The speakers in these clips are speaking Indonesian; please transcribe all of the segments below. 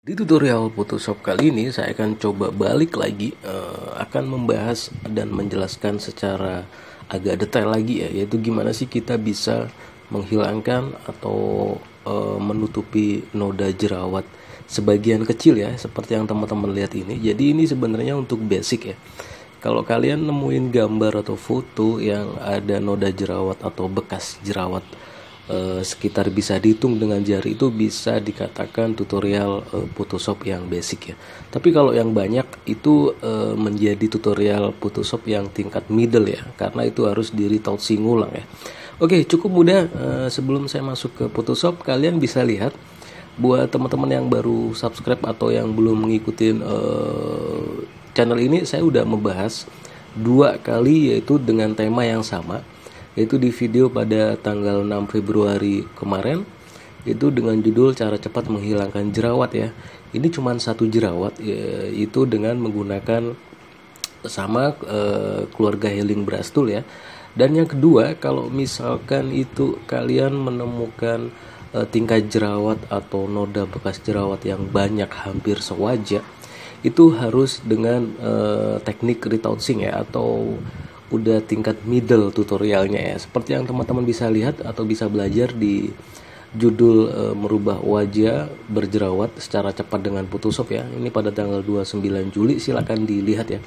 Di tutorial Photoshop kali ini saya akan coba balik lagi akan membahas dan menjelaskan secara agak detail lagi ya, yaitu gimana sih kita bisa menghilangkan atau menutupi noda jerawat sebagian kecil ya, seperti yang teman-teman lihat ini. Jadi ini sebenarnya untuk basic ya. Kalau kalian nemuin gambar atau foto yang ada noda jerawat atau bekas jerawat sekitar bisa dihitung dengan jari, itu bisa dikatakan tutorial Photoshop yang basic ya. Tapi kalau yang banyak itu menjadi tutorial Photoshop yang tingkat middle ya, karena itu harus di retouching ulang ya. Oke, cukup mudah. Sebelum saya masuk ke Photoshop, kalian bisa lihat buat teman-teman yang baru subscribe atau yang belum mengikuti channel ini, saya udah membahas 2 kali yaitu dengan tema yang sama, yaitu di video pada tanggal 6 Februari kemarin, itu dengan judul cara cepat menghilangkan jerawat ya. Ini cuma satu jerawat, yaitu dengan menggunakan sama keluarga healing brush tool ya. Dan yang kedua, kalau misalkan itu kalian menemukan tingkat jerawat atau noda bekas jerawat yang banyak hampir sewajah, itu harus dengan teknik retouching ya, atau udah tingkat middle tutorialnya ya, seperti yang teman-teman bisa lihat atau bisa belajar di judul merubah wajah berjerawat secara cepat dengan Photoshop ya. Ini pada tanggal 29 Juli, silakan dilihat ya.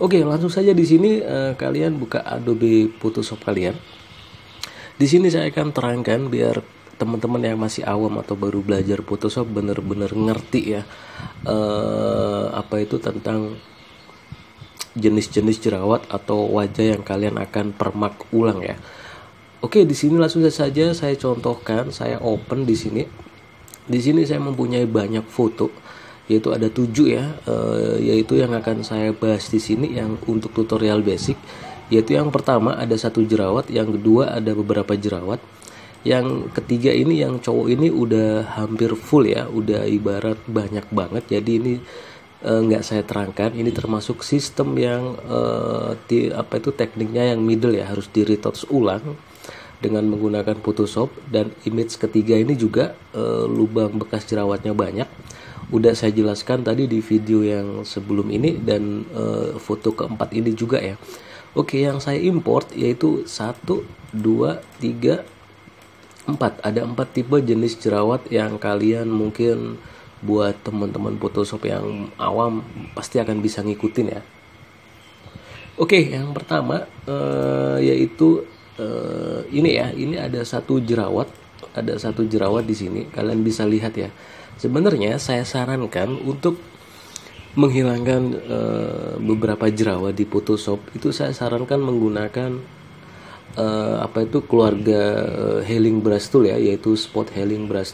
Oke, langsung saja di sini kalian buka Adobe Photoshop kalian. Di sini saya akan terangkan biar teman-teman yang masih awam atau baru belajar Photoshop benar-benar ngerti ya apa itu tentang jenis-jenis jerawat atau wajah yang kalian akan permak ulang ya. Oke, di sini langsung saja saya contohkan, saya open di sini. Di sini saya mempunyai banyak foto, yaitu ada 7 ya, yaitu yang akan saya bahas di sini yang untuk tutorial basic. Yaitu yang pertama ada 1 jerawat, yang kedua ada beberapa jerawat, yang ketiga ini yang cowok ini udah hampir full ya, udah ibarat banyak banget. Jadi ini nggak saya terangkan, ini termasuk sistem yang tekniknya yang middle ya, harus di retouch ulang dengan menggunakan Photoshop. Dan image ketiga ini juga lubang bekas jerawatnya banyak, udah saya jelaskan tadi di video yang sebelum ini, dan foto keempat ini juga ya. Oke, yang saya import yaitu 1, 2, 3, 4. Ada 4 tipe jenis jerawat yang kalian mungkin buat teman-teman Photoshop yang awam pasti akan bisa ngikutin ya. Oke, yang pertama yaitu ini ya. Ini ada 1 jerawat, di sini kalian bisa lihat ya. Sebenarnya saya sarankan untuk menghilangkan beberapa jerawat di Photoshop itu, saya sarankan menggunakan keluarga healing brush tool ya, yaitu spot healing brush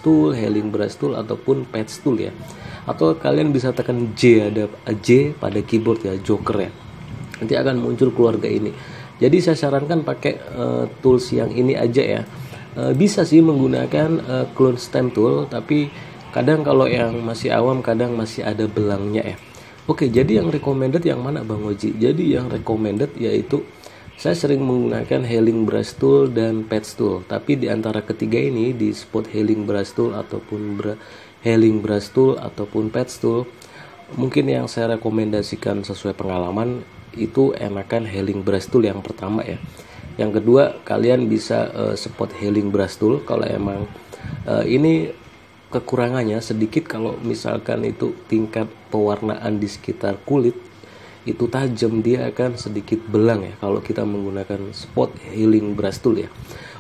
tool, ataupun patch tool ya. Atau kalian bisa tekan J, ada J pada keyboard ya, joker ya. Nanti akan muncul keluarga ini. Jadi saya sarankan pakai tools yang ini aja ya. Bisa sih menggunakan clone stamp tool, tapi kadang kalau yang masih awam kadang masih ada belangnya ya. Oke, jadi yang recommended yang mana Bang Oji? Jadi yang recommended yaitu saya sering menggunakan healing brush tool dan patch tool. Tapi di antara ketiga ini, di spot healing brush tool ataupun healing brush tool ataupun patch tool, mungkin yang saya rekomendasikan sesuai pengalaman itu enakan healing brush tool yang pertama ya. Yang kedua, kalian bisa spot healing brush tool kalau emang ini kekurangannya sedikit, kalau misalkan itu tingkat pewarnaan di sekitar kulit itu tajam, dia akan sedikit belang ya kalau kita menggunakan spot healing brush tool ya.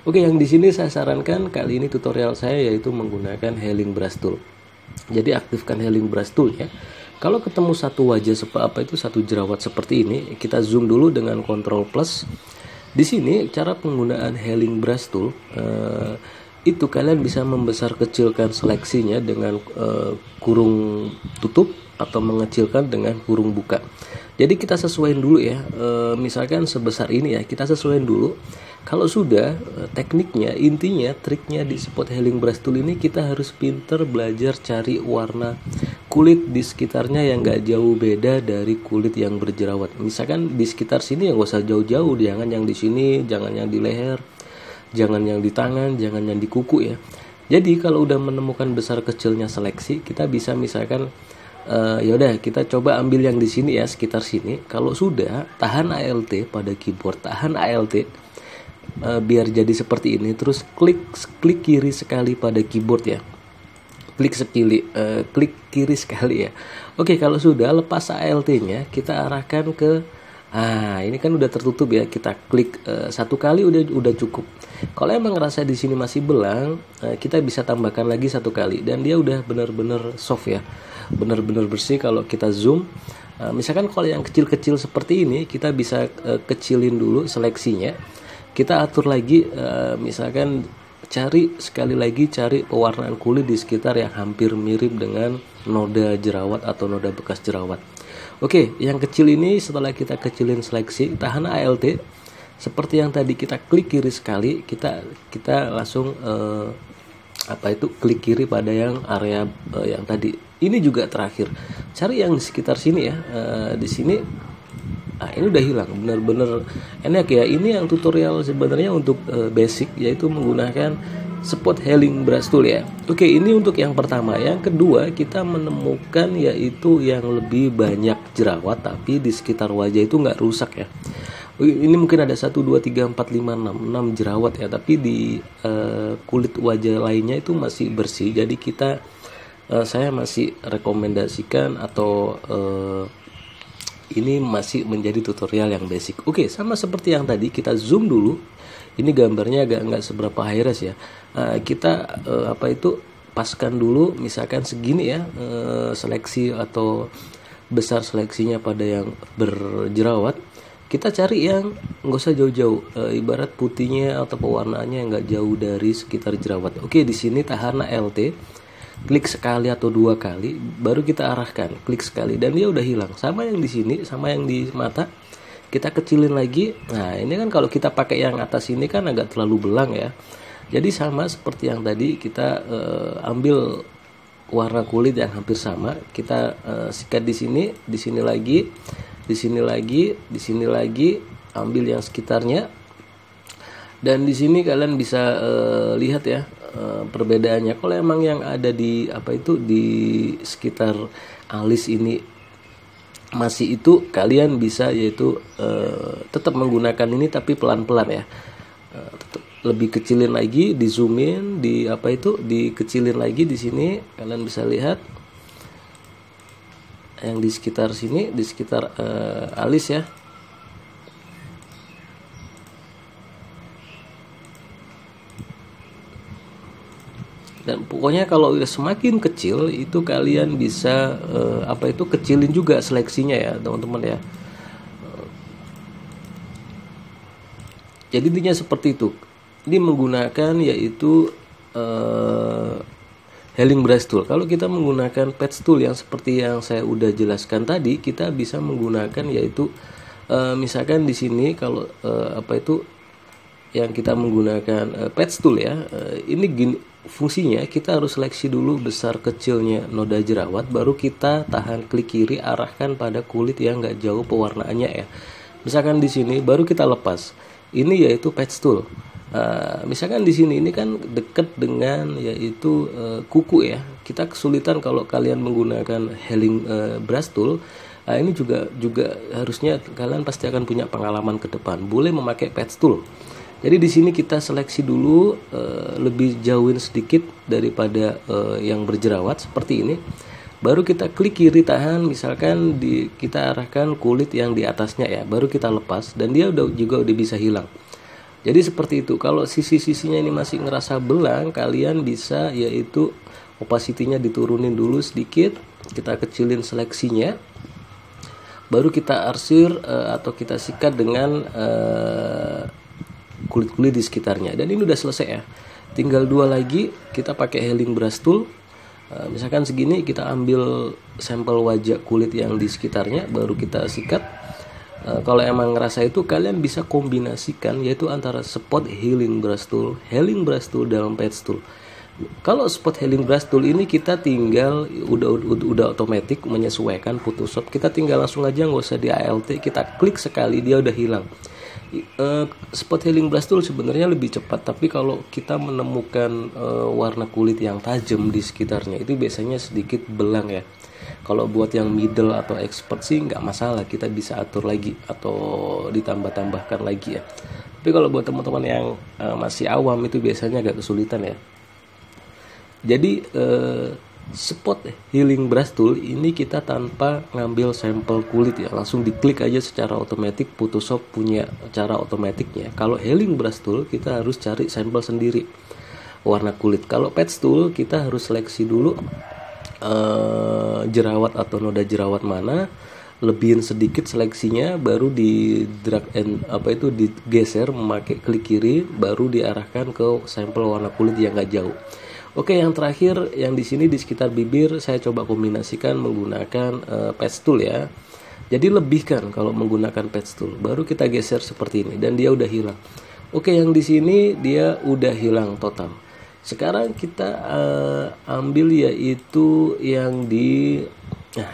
Oke, yang di sini saya sarankan kali ini tutorial saya yaitu menggunakan healing brush tool. Jadi aktifkan healing brush tool ya. Kalau ketemu satu wajah satu jerawat seperti ini, kita zoom dulu dengan Ctrl plus. Di sini cara penggunaan healing brush tool itu kalian bisa membesar kecilkan seleksinya dengan kurung tutup atau mengecilkan dengan kurung buka. Jadi kita sesuaiin dulu ya, misalkan sebesar ini ya, kita sesuaiin dulu. Kalau sudah tekniknya, intinya triknya di spot healing brush tool ini, kita harus pinter belajar cari warna kulit di sekitarnya yang gak jauh beda dari kulit yang berjerawat. Misalkan di sekitar sini ya gak usah jauh-jauh, jangan yang di sini, jangan yang di leher, jangan yang di tangan, jangan yang di kuku ya. Jadi kalau udah menemukan besar kecilnya seleksi, kita bisa misalkan yaudah kita coba ambil yang di sini ya, sekitar sini. Kalau sudah, tahan ALT pada keyboard, tahan ALT biar jadi seperti ini. Terus klik kiri sekali pada keyboard ya. Klik kiri sekali ya. Oke, kalau sudah, lepas ALT-nya, kita arahkan ke ini kan udah tertutup ya. Kita klik satu kali udah cukup. Kalau emang ngerasa di sini masih belang, kita bisa tambahkan lagi satu kali dan dia udah benar-benar soft ya. Benar-benar bersih. Kalau kita zoom, misalkan kalau yang kecil-kecil seperti ini, kita bisa kecilin dulu seleksinya. Kita atur lagi, misalkan sekali lagi cari pewarnaan kulit di sekitar yang hampir mirip dengan noda jerawat atau noda bekas jerawat. Oke, yang kecil ini setelah kita kecilin seleksi, tahan ALT. Seperti yang tadi, kita klik kiri sekali, kita langsung klik kiri pada yang area yang tadi. Ini juga terakhir. Cari yang di sekitar sini ya. Di sini ini udah hilang, bener-bener enak ya. Ini yang tutorial sebenarnya untuk basic, yaitu menggunakan spot healing brush tool ya. Oke, ini untuk yang pertama. Yang kedua, kita menemukan yaitu yang lebih banyak jerawat tapi di sekitar wajah itu nggak rusak ya. Ini mungkin ada 1, 2, 3, 4, 5, 6 jerawat ya, tapi di kulit wajah lainnya itu masih bersih. Jadi saya masih rekomendasikan atau ini masih menjadi tutorial yang basic. Oke, sama seperti yang tadi, kita zoom dulu. Ini gambarnya agak nggak seberapa high res ya. Kita paskan dulu, misalkan segini ya, seleksi atau besar seleksinya pada yang berjerawat. Kita cari yang nggak usah jauh-jauh, ibarat putihnya atau pewarnaannya yang nggak jauh dari sekitar jerawat. Oke, di sini tahan ALT. Klik sekali atau 2 kali, baru kita arahkan, klik sekali dan dia udah hilang. Sama yang di sini, sama yang di mata, kita kecilin lagi. Nah, ini kan kalau kita pakai yang atas ini kan agak terlalu belang ya. Jadi sama seperti yang tadi, kita ambil warna kulit yang hampir sama, kita sikat di sini lagi, di sini lagi, di sini lagi, ambil yang sekitarnya. Dan di sini kalian bisa lihat ya perbedaannya. Kalau emang yang ada di di sekitar alis ini masih itu, kalian bisa yaitu tetap menggunakan ini tapi pelan-pelan ya. Tetap lebih kecilin lagi, di zoomin, dikecilin lagi di sini. Kalian bisa lihat yang di sekitar sini, di sekitar alis ya. Dan pokoknya kalau udah semakin kecil itu kalian bisa kecilin juga seleksinya ya teman-teman ya. Jadi intinya seperti itu. Ini menggunakan yaitu healing brush tool. Kalau kita menggunakan patch tool yang seperti yang saya udah jelaskan tadi, kita bisa menggunakan yaitu misalkan di sini kalau yang kita menggunakan patch tool ya, ini gini fungsinya. Kita harus seleksi dulu besar kecilnya noda jerawat, baru kita tahan klik kiri, arahkan pada kulit yang nggak jauh pewarnaannya ya. Misalkan di sini baru kita lepas. Ini yaitu patch tool. Misalkan di sini ini kan dekat dengan yaitu kuku ya. Kita kesulitan kalau kalian menggunakan healing brush tool. Ini juga harusnya kalian pasti akan punya pengalaman ke depan. Boleh memakai patch tool. Jadi di sini kita seleksi dulu, lebih jauhin sedikit daripada yang berjerawat seperti ini. Baru kita klik kiri tahan, misalkan kita arahkan kulit yang di atasnya ya, baru kita lepas dan dia udah bisa hilang. Jadi seperti itu. Kalau sisi-sisinya ini masih ngerasa belang, kalian bisa yaitu opacity-nya diturunin dulu sedikit, kita kecilin seleksinya. Baru kita arsir atau kita sikat dengan kulit-kulit di sekitarnya. Dan ini udah selesai ya. Tinggal 2 lagi, kita pakai healing brush tool. Misalkan segini, kita ambil sampel wajah kulit yang di sekitarnya, baru kita sikat. Kalau emang ngerasa itu, kalian bisa kombinasikan yaitu antara spot healing brush tool dalam patch tool. Kalau spot healing brush tool ini kita tinggal udah otomatis menyesuaikan Photoshop. Kita tinggal langsung aja, nggak usah di ALT, kita klik sekali dia udah hilang. Spot healing brush tool sebenarnya lebih cepat, tapi kalau kita menemukan warna kulit yang tajam di sekitarnya itu biasanya sedikit belang ya. Kalau buat yang middle atau expert sih nggak masalah, kita bisa atur lagi atau ditambah-tambahkan lagi ya. Tapi kalau buat teman-teman yang masih awam itu biasanya agak kesulitan ya. Jadi spot healing brush tool ini kita tanpa ngambil sampel kulit ya, langsung diklik aja secara otomatis. Photoshop punya cara otomatiknya. Kalau healing brush tool kita harus cari sampel sendiri warna kulit. Kalau patch tool kita harus seleksi dulu jerawat atau noda jerawat mana, lebihin sedikit seleksinya, baru di drag and digeser memakai klik kiri, baru diarahkan ke sampel warna kulit yang nggak jauh. Oke, yang terakhir yang di sini di sekitar bibir saya coba kombinasikan menggunakan patch tool ya. Jadi lebihkan kalau menggunakan patch tool, baru kita geser seperti ini dan dia udah hilang. Oke, yang di sini dia udah hilang total. Sekarang kita ambil yaitu yang di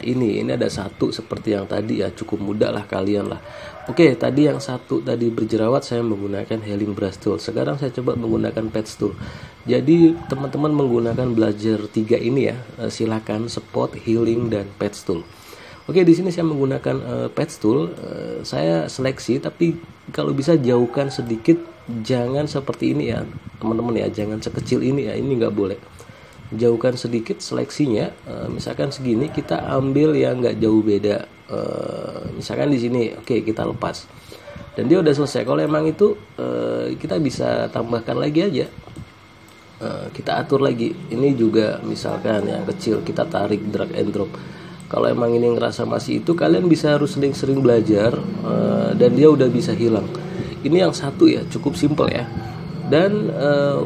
ini ada satu seperti yang tadi ya, cukup mudah lah kalian lah. Oke, tadi yang satu tadi berjerawat saya menggunakan healing brush tool. Sekarang saya coba menggunakan patch tool. Jadi teman-teman menggunakan belajar 3 ini ya, silakan spot, healing dan patch tool. Oke, di sini saya menggunakan patch tool. Saya seleksi, tapi kalau bisa jauhkan sedikit, jangan seperti ini ya teman-teman ya, jangan sekecil ini ya, ini nggak boleh. Jauhkan sedikit seleksinya, misalkan segini, kita ambil yang nggak jauh beda, misalkan di sini. Oke, kita lepas dan dia udah selesai. Kalau emang itu kita bisa tambahkan lagi aja, kita atur lagi. Ini juga misalkan yang kecil kita tarik, drag and drop. Kalau emang ini ngerasa masih itu, kalian bisa harus sering-sering belajar dan dia udah bisa hilang. Ini yang satu ya, cukup simple ya. Dan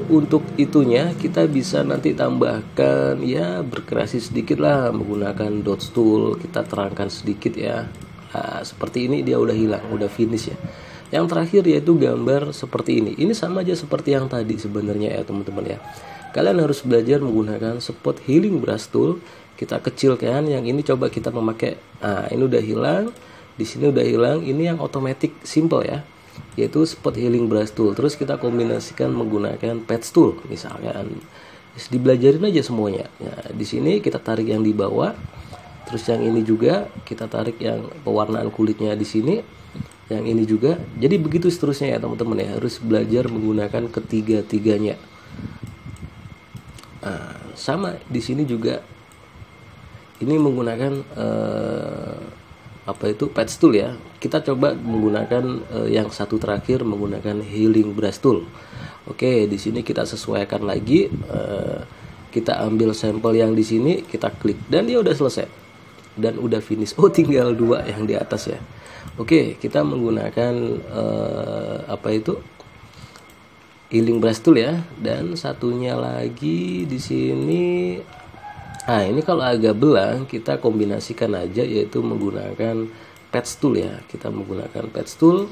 untuk itunya kita bisa nanti tambahkan ya, berkreasi sedikit lah menggunakan dot tool, kita terangkan sedikit ya. Nah, seperti ini dia udah hilang, udah finish ya. Yang terakhir yaitu gambar seperti ini. Ini sama aja seperti yang tadi sebenarnya ya teman-teman ya. Kalian harus belajar menggunakan spot healing brush tool. Kita kecilkan, yang ini coba kita memakai. Nah, ini udah hilang, di sini udah hilang. Ini yang otomatis simple ya, yaitu spot healing brush tool. Terus kita kombinasikan menggunakan patch tool misalkan. Dibelajarin aja semuanya. Nah, di sini kita tarik yang di bawah. Terus yang ini juga kita tarik yang pewarnaan kulitnya di sini. Yang ini juga. Jadi begitu seterusnya ya teman-teman ya. Harus belajar menggunakan ketiga-tiganya. Nah, sama di sini juga. Ini menggunakan patch tool ya. Kita coba menggunakan yang satu terakhir menggunakan healing brush tool. Oke, di sini kita sesuaikan lagi. Kita ambil sampel yang di sini, kita klik dan dia udah selesai dan udah finish. Oh, tinggal 2 yang di atas ya. Oke, kita menggunakan healing brush tool ya. Dan satunya lagi di sini. Nah, ini kalau agak belang kita kombinasikan aja, yaitu menggunakan patch tool ya. Kita menggunakan patch tool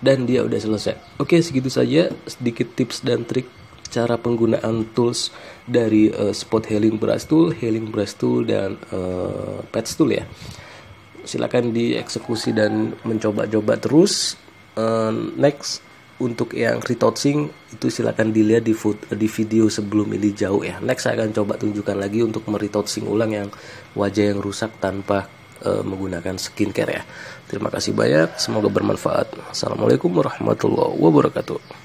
dan dia udah selesai. Oke, segitu saja sedikit tips dan trik cara penggunaan tools dari spot healing brush tool dan patch tool ya. Silakan dieksekusi dan mencoba-coba terus. Next, untuk yang retouching itu silakan dilihat di video sebelum ini jauh ya. Next saya akan coba tunjukkan lagi untuk meretouching ulang yang wajah yang rusak tanpa menggunakan skincare ya. Terima kasih banyak, semoga bermanfaat. Assalamualaikum warahmatullahi wabarakatuh.